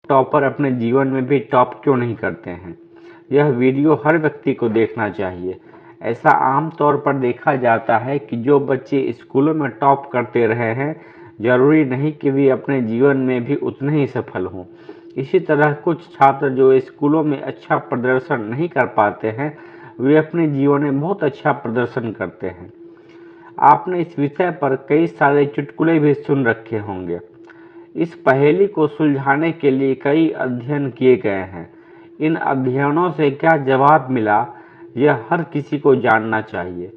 Topper अपने जीवन में भी टॉप क्यों नहीं करते हैं। यह वीडियो हर व्यक्ति को देखना चाहिए। ऐसा आम तौर पर देखा जाता है कि जो बच्चे स्कूलों में टॉप करते रहे हैं, जरूरी नहीं कि वे अपने जीवन में भी उतने ही सफल हों। इसी तरह कुछ छात्र जो स्कूलों में अच्छा प्रदर्शन नहीं कर पाते हैं, वे अपने जीवन में बहुत अच्छा प्रदर्शन करते हैं। आपने इस विषय पर कई सारे चुटकुले भी सुन रखे होंगे। इस पहेली को सुलझाने के लिए कई अध्ययन किए गए हैं। इन अध्ययनों से क्या जवाब मिला, यह हर किसी को जानना चाहिए।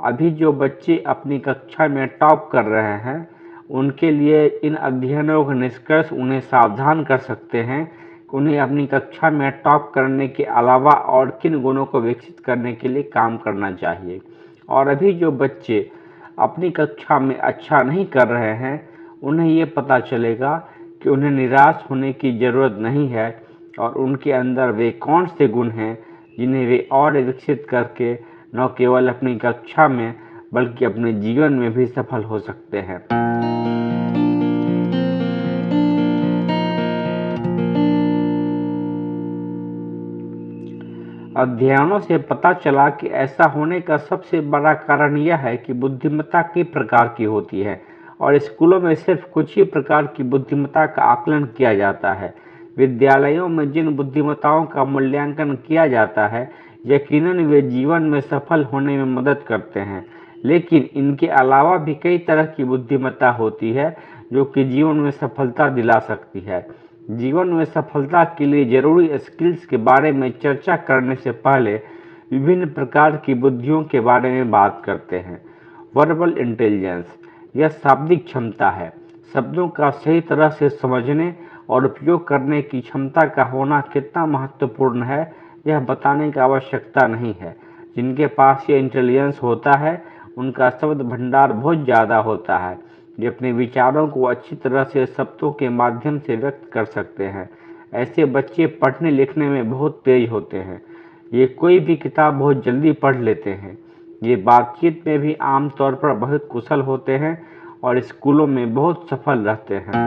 अभी जो बच्चे अपनी कक्षा में टॉप कर रहे हैं, उनके लिए इन अध्ययनों के निष्कर्ष उन्हें सावधान कर सकते हैं कि उन्हें अपनी कक्षा में टॉप करने के अलावा और किन गुणों को विकसित करने के लिए काम करना चाहिए। और अभी जो बच्चे अपनी कक्षा में अच्छा नहीं कर रहे हैं, उन्हें ये पता चलेगा कि उन्हें निराश होने की ज़रूरत नहीं है और उनके अंदर वे कौन से गुण हैं जिन्हें वे और विकसित करके न केवल अपनी कक्षा में बल्कि अपने जीवन में भी सफल हो सकते हैं। अध्ययनों से पता चला कि ऐसा होने का सबसे बड़ा कारण यह है कि बुद्धिमत्ता कई प्रकार की होती है और स्कूलों में सिर्फ कुछ ही प्रकार की बुद्धिमत्ता का आकलन किया जाता है। विद्यालयों में जिन बुद्धिमत्ताओं का मूल्यांकन किया जाता है, यकीनन वे जीवन में सफल होने में मदद करते हैं, लेकिन इनके अलावा भी कई तरह की बुद्धिमत्ता होती है जो कि जीवन में सफलता दिला सकती है। जीवन में सफलता के लिए जरूरी स्किल्स के बारे में चर्चा करने से पहले विभिन्न प्रकार की बुद्धियों के बारे में बात करते हैं। वर्बल इंटेलिजेंस, यह शाब्दिक क्षमता है। शब्दों का सही तरह से समझने और उपयोग करने की क्षमता का होना कितना महत्वपूर्ण है, यह बताने की आवश्यकता नहीं है। जिनके पास ये इंटेलिजेंस होता है, उनका शब्द भंडार बहुत ज़्यादा होता है। वे अपने विचारों को अच्छी तरह से शब्दों के माध्यम से व्यक्त कर सकते हैं। ऐसे बच्चे पढ़ने लिखने में बहुत तेज होते हैं। ये कोई भी किताब बहुत जल्दी पढ़ लेते हैं। ये बातचीत में भी आमतौर पर बहुत कुशल होते हैं और स्कूलों में बहुत सफल रहते हैं।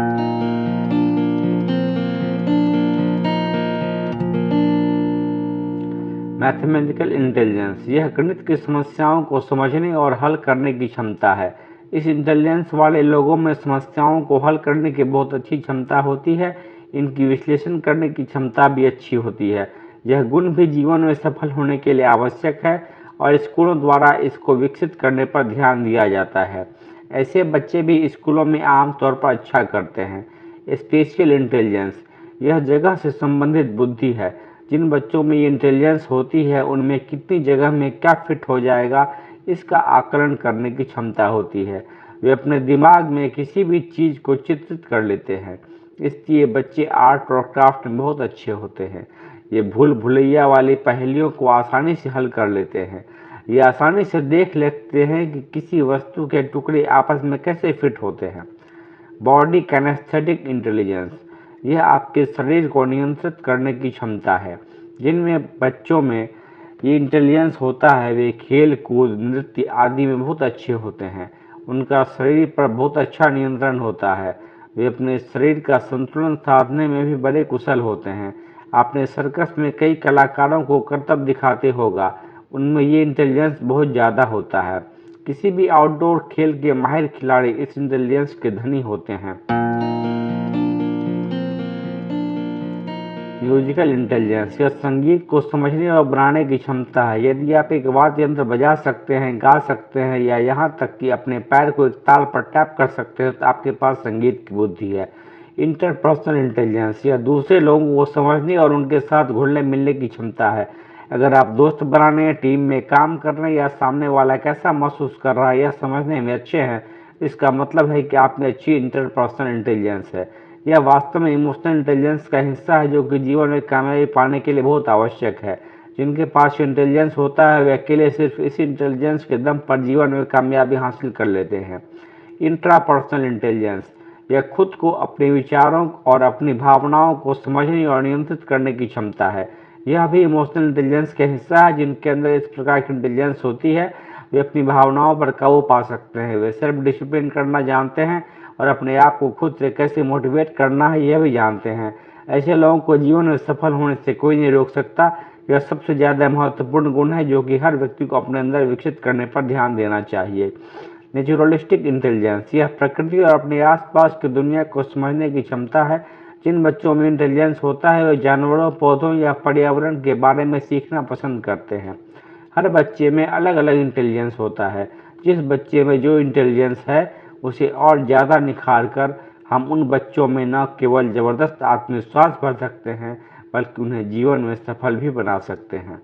मैथमेटिकल इंटेलिजेंस, यह गणित की समस्याओं को समझने और हल करने की क्षमता है। इस इंटेलिजेंस वाले लोगों में समस्याओं को हल करने की बहुत अच्छी क्षमता होती है। इनकी विश्लेषण करने की क्षमता भी अच्छी होती है। यह गुण भी जीवन में सफल होने के लिए आवश्यक है और स्कूलों द्वारा इसको विकसित करने पर ध्यान दिया जाता है। ऐसे बच्चे भी स्कूलों में आमतौर पर अच्छा करते हैं। स्पेशियल इंटेलिजेंस, यह जगह से संबंधित बुद्धि है। जिन बच्चों में ये इंटेलिजेंस होती है, उनमें कितनी जगह में क्या फिट हो जाएगा, इसका आकलन करने की क्षमता होती है। वे अपने दिमाग में किसी भी चीज़ को चित्रित कर लेते हैं। इसलिए बच्चे आर्ट और क्राफ्ट में बहुत अच्छे होते हैं। ये भूल भुलैया वाली पहेलियों को आसानी से हल कर लेते हैं। ये आसानी से देख लेते हैं कि किसी वस्तु के टुकड़े आपस में कैसे फिट होते हैं। बॉडी कैनेस्थेटिक इंटेलिजेंस, यह आपके शरीर को नियंत्रित करने की क्षमता है। जिनमें बच्चों में ये इंटेलिजेंस होता है, वे खेल कूद नृत्य आदि में बहुत अच्छे होते हैं। उनका शरीर पर बहुत अच्छा नियंत्रण होता है। वे अपने शरीर का संतुलन साधने में भी बड़े कुशल होते हैं। आपने सर्कस में कई कलाकारों को करतब दिखाते होगा, उनमें ये इंटेलिजेंस बहुत ज़्यादा होता है। किसी भी आउटडोर खेल के माहिर खिलाड़ी इस इंटेलिजेंस के धनी होते हैं। म्यूजिकल इंटेलिजेंस, यह संगीत को समझने और बनाने की क्षमता है। यदि आप एक वाद्य यंत्र बजा सकते हैं, गा सकते हैं या यहाँ तक कि अपने पैर को एक ताल पर टैप कर सकते हैं, तो आपके पास संगीत की बुद्धि है। इंटरपर्सनल इंटेलिजेंस, यह दूसरे लोगों को समझने और उनके साथ घुलने मिलने की क्षमता है। अगर आप दोस्त बनाने, टीम में काम करने या सामने वाला कैसा महसूस कर रहा है यह समझने में अच्छे हैं, इसका मतलब है कि आप में अच्छी इंटरपर्सनल इंटेलिजेंस है। यह वास्तव में इमोशनल इंटेलिजेंस का हिस्सा है, जो कि जीवन में कामयाबी पाने के लिए बहुत आवश्यक है। जिनके पास इंटेलिजेंस होता है, वे अकेले सिर्फ इसी इंटेलिजेंस के दम पर जीवन में कामयाबी हासिल कर लेते हैं। इंट्रापर्सनल इंटेलिजेंस, यह खुद को, अपने विचारों और अपनी भावनाओं को समझने और नियंत्रित करने की क्षमता है। यह भी इमोशनल इंटेलिजेंस का हिस्सा है। जिनके अंदर इस प्रकार की इंटेलिजेंस होती है, वे अपनी भावनाओं पर काबू पा सकते हैं। वे सेल्फ डिसिप्लिन करना जानते हैं और अपने आप को खुद से कैसे मोटिवेट करना है यह भी जानते हैं। ऐसे लोगों को जीवन में सफल होने से कोई नहीं रोक सकता। यह सबसे ज़्यादा महत्वपूर्ण गुण है जो कि हर व्यक्ति को अपने अंदर विकसित करने पर ध्यान देना चाहिए। नेचुरलिस्टिक इंटेलिजेंस, यह प्रकृति और अपने आसपास की दुनिया को समझने की क्षमता है। जिन बच्चों में इंटेलिजेंस होता है वे जानवरों, पौधों या पर्यावरण के बारे में सीखना पसंद करते हैं। हर बच्चे में अलग अलग इंटेलिजेंस होता है। जिस बच्चे में जो इंटेलिजेंस है उसे और ज़्यादा निखार कर हम उन बच्चों में न केवल ज़बरदस्त आत्मविश्वास भर सकते हैं बल्कि उन्हें जीवन में सफल भी बना सकते हैं।